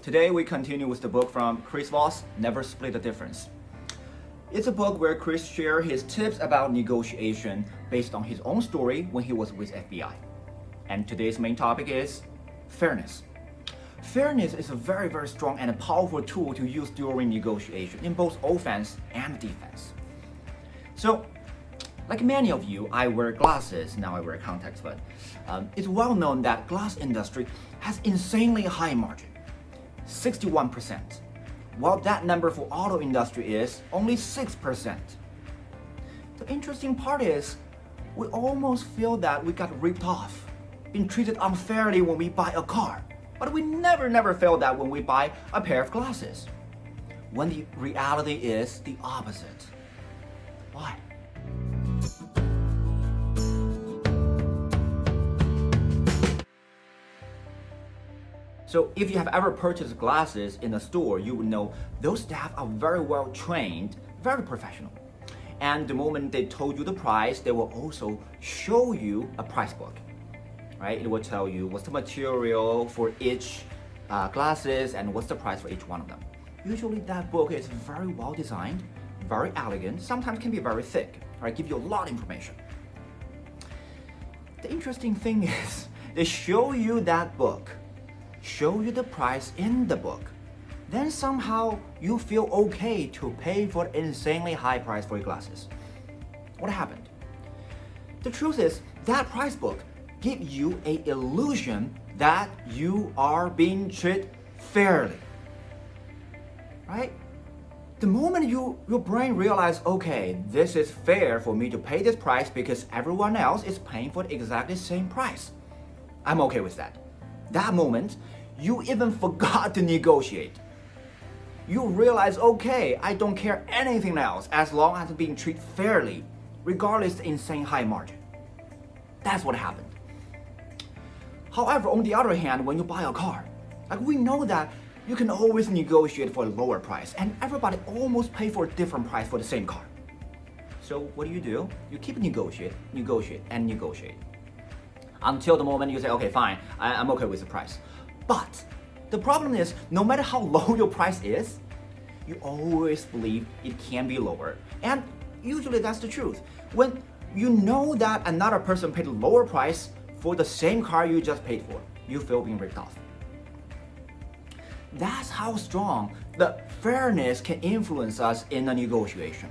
Today we continue with the book from Chris Voss, Never Split the Difference. It's a book where Chris shares his tips about negotiation based on his own story when he was with FBI. And today's main topic is fairness. Fairness is a very, very strong and a powerful tool to use during negotiation in both offense and defense. So, like many of you, I wear glasses, now I wear contacts, but it's well known that glass industry has insanely high margin, 61%, while that number for auto industry is only 6%. The interesting part is, we almost feel that we got ripped off, been treated unfairly when we buy a car, but we never feel that when we buy a pair of glasses, when the reality is the opposite. Why? So if you have ever purchased glasses in a store, you would know those staff are very well trained, very professional. And the moment they told you the price, they will also show you a price book, right? It will tell you what's the material for each glasses and what's the price for each one of them. Usually that book is very well designed, very elegant, sometimes can be very thick, right? Give you a lot of information. The interesting thing is, they show you that book, show you the price in the book, then somehow you feel okay to pay for insanely high price for your glasses. What happened? The truth is that price book gives you an illusion that you are being treated fairly, right? The moment your brain realizes, okay, this is fair for me to pay this price because everyone else is paying for the exactly same price, I'm okay with that. That moment, you even forgot to negotiate. You realize, okay, I don't care anything else as long as I'm being treated fairly, regardless of the insane high margin. That's what happened. However, on the other hand, when you buy a car, like we know that you can always negotiate for a lower price, and everybody almost pay for a different price for the same car. So what do? You keep negotiate, until the moment you say, okay, fine, I'm okay with the price. But the problem is, no matter how low your price is, you always believe it can be lower. And usually that's the truth. When you know that another person paid a lower price for the same car you just paid for, you feel being ripped off. That's how strong the fairness can influence us in a negotiation.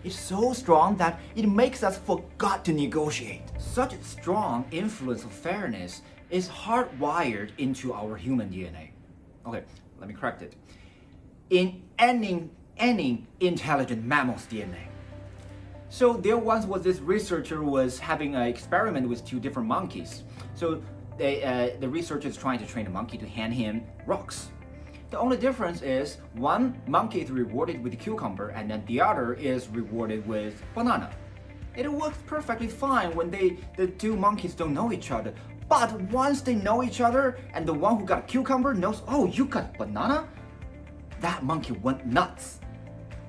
It's so strong that it makes us forget to negotiate. Such a strong influence of fairness is hardwired into our human DNA. Okay, let me correct it. In any intelligent mammal's DNA. So there once was this researcher who was having an experiment with two different monkeys. So the researcher is trying to train the monkey to hand him rocks. The only difference is one monkey is rewarded with cucumber and then the other is rewarded with banana. It works perfectly fine when the two monkeys don't know each other. But once they know each other and the one who got cucumber knows, oh, you got banana, that monkey went nuts.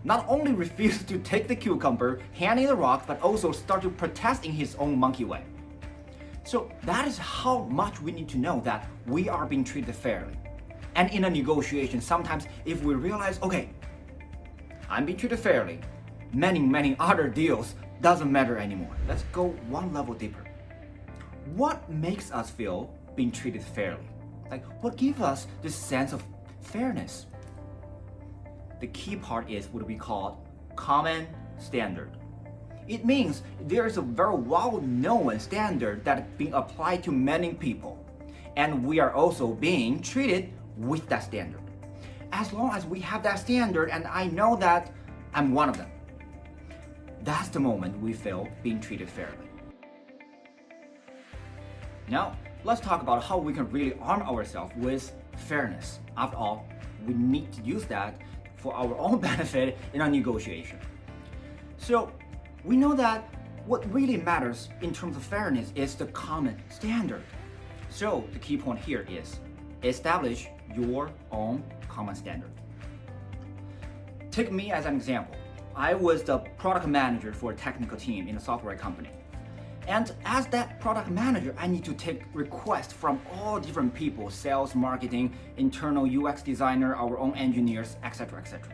Not only refused to take the cucumber, handing the rock, but also started protesting his own monkey way. So that is how much we need to know that we are being treated fairly. And in a negotiation, sometimes if we realize, okay, I'm being treated fairly, many other deals doesn't matter anymore. Let's go one level deeper. What makes us feel being treated fairly? Like, what gives us this sense of fairness? The key part is what we call common standard. It means there is a very well-known standard that is being applied to many people, and we are also being treated with that standard. As long as we have that standard and I know that I'm one of them, that's the moment we feel being treated fairly. Now, let's talk about how we can really arm ourselves with fairness. After all, we need to use that for our own benefit in a negotiation. So, we know that what really matters in terms of fairness is the common standard. So, the key point here is establish your own common standard. Take me as an example. I was the product manager for a technical team in a software company. And as that product manager, I need to take requests from all different people, sales, marketing, internal UX designer, our own engineers, etc., etc.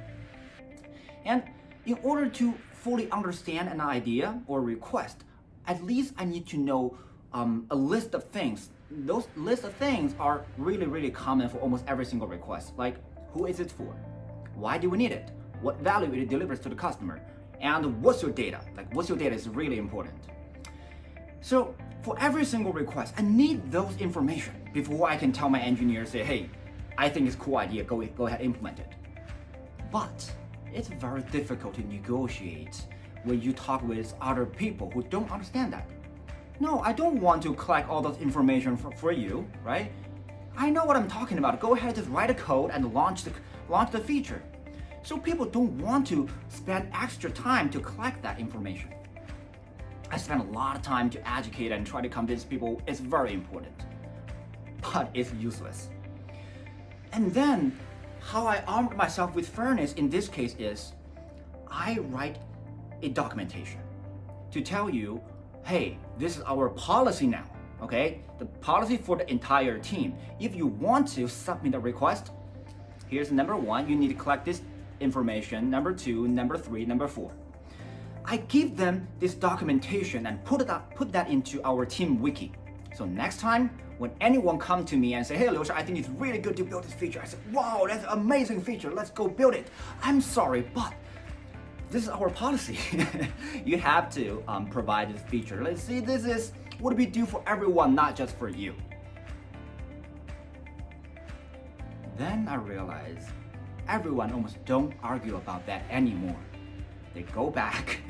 And in order to fully understand an idea or request, at least I need to know a list of things. Those list of things are really, really common for almost every single request. Like, who is it for? Why do we need it? What value it delivers to the customer? And what's your data? Like, what's your data is really important. So for every single request, I need those information before I can tell my engineer, say, hey, I think it's a cool idea, go ahead, implement it. But it's very difficult to negotiate when you talk with other people who don't understand that. No, I don't want to collect all those information for you, right? I know what I'm talking about. Go ahead, just write a code and launch the feature. So people don't want to spend extra time to collect that information. I spend a lot of time to educate and try to convince people it's very important, but it's useless. And then how I armed myself with fairness in this case is I write a documentation to tell you, hey, this is our policy now, okay? The policy for the entire team. If you want to submit a request, here's number 1, you need to collect this information, number 2, number 3, number 4. I give them this documentation and put that into our team wiki. So next time, when anyone comes to me and say, hey, Liu Sha, I think it's really good to build this feature, I say, wow, that's an amazing feature, let's go build it. I'm sorry, but this is our policy. You have to provide this feature. Let's see, this is what we do for everyone, not just for you. Then I realized everyone almost don't argue about that anymore. They go back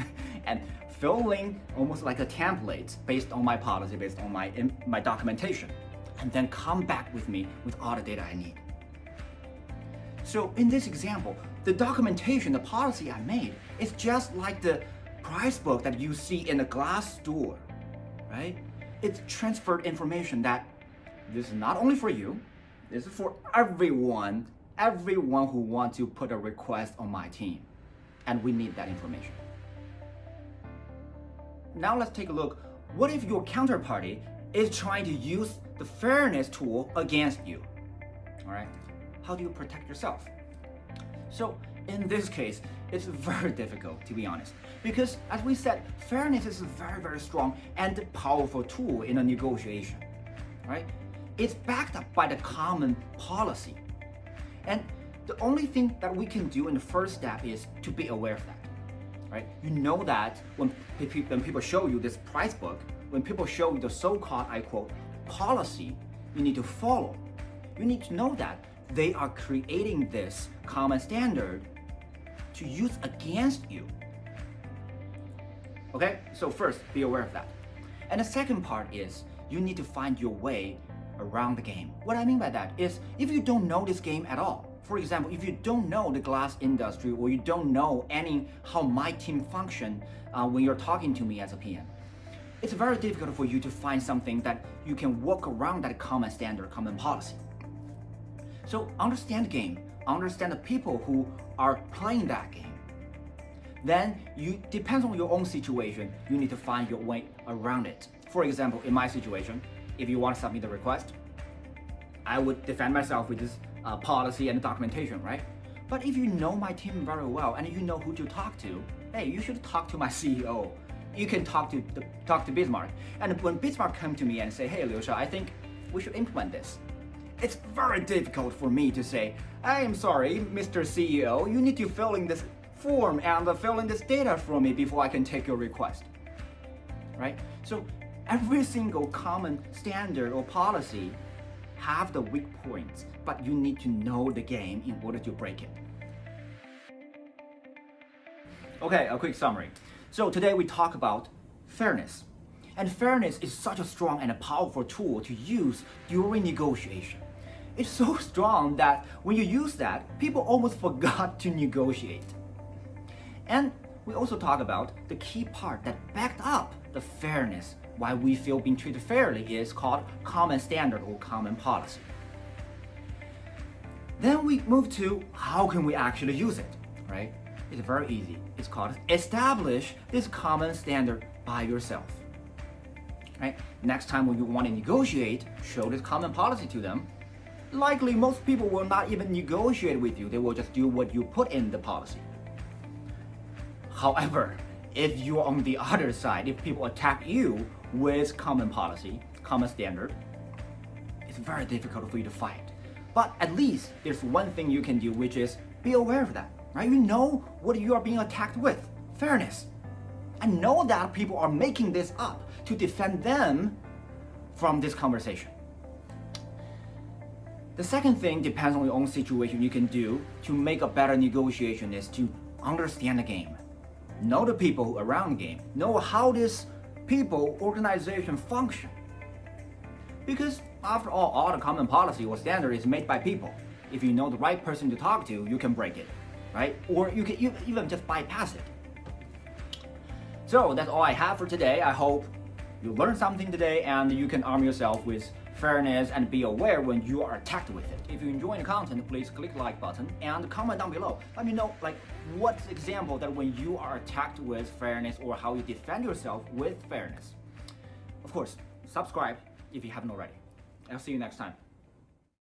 and fill in almost like a template based on my policy, based on my documentation, and then come back with me with all the data I need. So in this example, the documentation, the policy I made, is just like the price book that you see in a glass store, right? It's transferred information that this is not only for you, this is for everyone who wants to put a request on my team. And we need that information. Now let's take a look. What if your counterparty is trying to use the fairness tool against you? All right, how do you protect yourself? So in this case, it's very difficult, to be honest, because as we said, fairness is a very, very strong and powerful tool in a negotiation, right? It's backed up by the common policy. And the only thing that we can do in the first step is to be aware of that, right? You know that when people show you this price book, when people show you the so-called, I quote, policy you need to follow, you need to know that they are creating this common standard to use against you. Okay, so first, be aware of that. And the second part is you need to find your way around the game. What I mean by that is if you don't know this game at all, for example, if you don't know the glass industry or you don't know how my team function when you're talking to me as a PM, it's very difficult for you to find something that you can work around that common standard, common policy. So understand the game, understand the people who are playing that game. Then depends on your own situation, you need to find your way around it. For example, in my situation, if you want to submit the request, I would defend myself with this policy and documentation, right? But if you know my team very well and you know who to talk to, hey, you should talk to my CEO. You can talk to Bismarck. And when Bismarck come to me and say, hey, Liu Sha, I think we should implement this. It's very difficult for me to say, I am sorry, Mr. CEO, you need to fill in this form and fill in this data for me before I can take your request, right? So every single common standard or policy have the weak points, but you need to know the game in order to break it. Okay, a quick summary. So today we talk about fairness. And fairness is such a strong and a powerful tool to use during negotiation. It's so strong that when you use that, people almost forgot to negotiate. And we also talk about the key part that backed up the fairness, why we feel being treated fairly is called common standard or common policy. Then we move to how can we actually use it, right? It's very easy. It's called establish this common standard by yourself. Right? Next time when you want to negotiate, show this common policy to them. Likely most people will not even negotiate with you. They will just do what you put in the policy. However, if you're on the other side, if people attack you with common policy, common standard, it's very difficult for you to fight. But at least there's one thing you can do, which is be aware of that, right? You know what you are being attacked with, fairness. I know that people are making this up to defend them from this conversation. The second thing depends on your own situation you can do to make a better negotiation is to understand the game. Know the people around the game. Know how this people organization function. Because after all the common policy or standard is made by people. If you know the right person to talk to, you can break it, right? Or you can even just bypass it. So that's all I have for today. I hope you learned something today and you can arm yourself with fairness and be aware when you are attacked with it. If you enjoy the content, please click the like button and comment down below. Let me know what's the example that when you are attacked with fairness or how you defend yourself with fairness. Of course, subscribe if you haven't already. I'll see you next time.